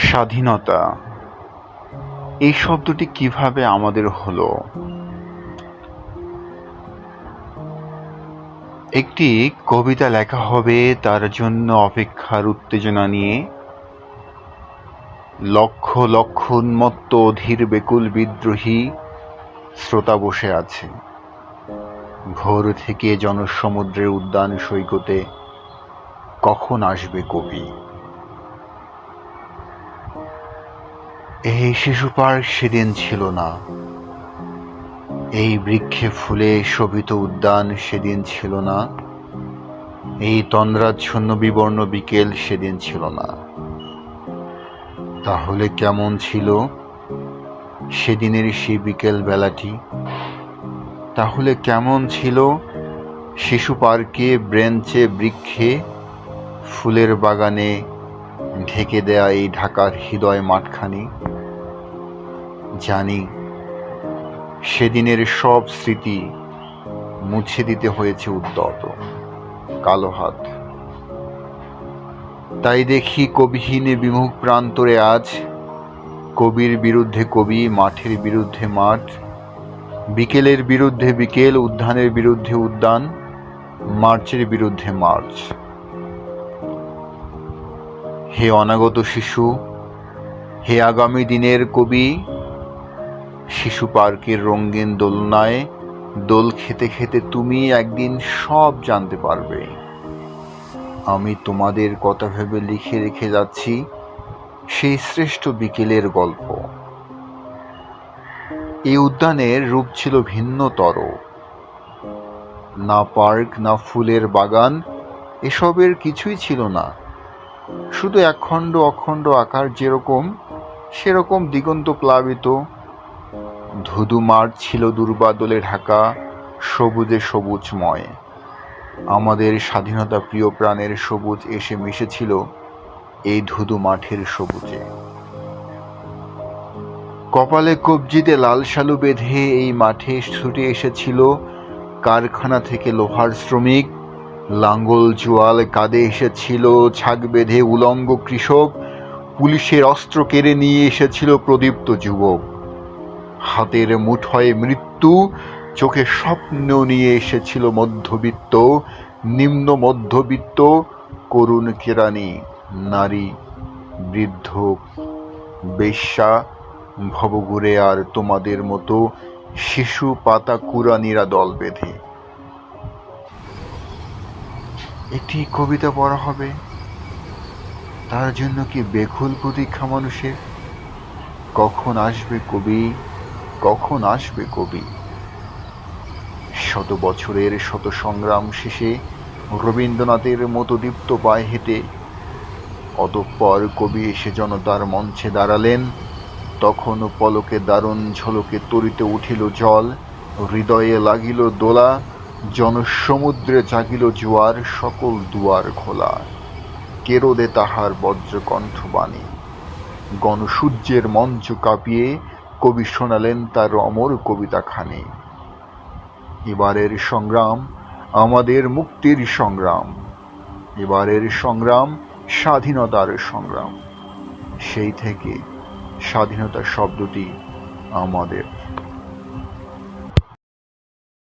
স্বাধীনতা এই শব্দটি কিভাবে আমাদের হলো? একটি কবিতা লেখা হবে, তার জন্য অপেক্ষার উত্তেজনা নিয়ে। লক্ষ লক্ষ উন্মত্ত অধীর বেকুল বিদ্রোহী শ্রোতা বসে আছে। ভোর থেকে জনসমুদ্রের উদ্যান সৈকতে কখন আসবে কবি? এই শিশু পার্ক সেদিন ছিল না, এই বৃক্ষে ফুলে শোভিত উদ্যান সেদিন ছিল না, এই তন্দ্রাচ্ছন্ন বিবর্ণ বিকেল সেদিন ছিল না। তাহলে কেমন ছিল সেদিনের সেই বিকেল বেলাটি? তাহলে কেমন ছিল শিশু পার্কে, ব্রেঞ্চে, বৃক্ষে, ফুলের বাগানে ঢেকে দেয়া এই ঢাকার হৃদয় মাঠখানি? জানি সেদিনের সব স্মৃতি মুছে দিতে হয়েছে উদ্যত কালো হাত। তাই দেখি কবিহীন বিমুখ প্রান্তরে আজ কবির বিরুদ্ধে কবি, মাঠের বিরুদ্ধে মাঠ, বিকেলের বিরুদ্ধে বিকেল, উদ্যানের বিরুদ্ধে উদ্যান, মার্চের বিরুদ্ধে মার্চ। হে অনাগত শিশু, হে আগামী দিনের কবি, শিশু পার্কের রঙিন দোলনায় দোল খেতে খেতে তুমি একদিন সব জানতে পারবে। আমি তোমাদের কথা ভেবে লিখে রেখে যাচ্ছি সেই শ্রেষ্ঠ বিকেলের গল্প। এই উদ্যানের রূপ ছিল ভিন্নতর। না পার্ক, না ফুলের বাগান, এসবের কিছুই ছিল না। শুধু একখণ্ড অখণ্ড আকার যেরকম, সেরকম দিগন্ত প্লাবিত। ধুধু মাঠ ছিল দুর্বাদলে ঢাকা, সবুজে সবুজময়। আমাদের স্বাধীনতা প্রিয় প্রাণের সবুজ এসে মিশেছিল এই ধুধু মাঠের সবুজে। কপালে কবজিতে লাল শালু বেঁধে এই মাঠে ছুটে এসেছিল কারখানা থেকে লোহার শ্রমিক, লাঙ্গল জোয়াল কাঁধে এসেছিল ছাগ বেঁধে উলঙ্গ কৃষক, পুলিশের অস্ত্র কেড়ে নিয়ে এসেছিল প্রদীপ্ত যুবক। হাতের মুঠোয় মৃত্যু, চোখে স্বপ্ন নিয়ে এসেছিল মধ্যবিত্ত, নিম্ন মধ্যবিত্ত, করুণ কেরানি, নারী, বৃদ্ধ, বেশ্যা, ভবঘুরে আর তোমাদের মতো শিশু পাতা কুরানিরা দল বেঁধে। একটি কবিতা পড়া হবে, তার জন্য কি বেকুল প্রতীক্ষা মানুষের? কখন আসবে কবি, কখন আসবে কবি? শত বছরের শত সংগ্রাম শেষে রবীন্দ্রনাথের মতো দীপ্ত পায়ে হেঁটে অতঃপর কবি এসে জনতার মঞ্চে দাঁড়ালেন। তখন পলকে দারুণ ঝলকে তরিতে উঠিল জল, হৃদয়ে লাগিল দোলা, জনসমুদ্রে জাগিল জোয়ার, সকল দুয়ার খোলা। কেরোদে তাহার বজ্রকণ্ঠ বাণী, গণসূর্যের মঞ্চ কাঁপিয়ে কবি শোনালেন তার অমর কবিতাখানি। এবারের সংগ্রাম আমাদের মুক্তির সংগ্রাম, এবারের সংগ্রাম স্বাধীনতার সংগ্রাম। সেই থেকে স্বাধীনতা শব্দটি আমাদের।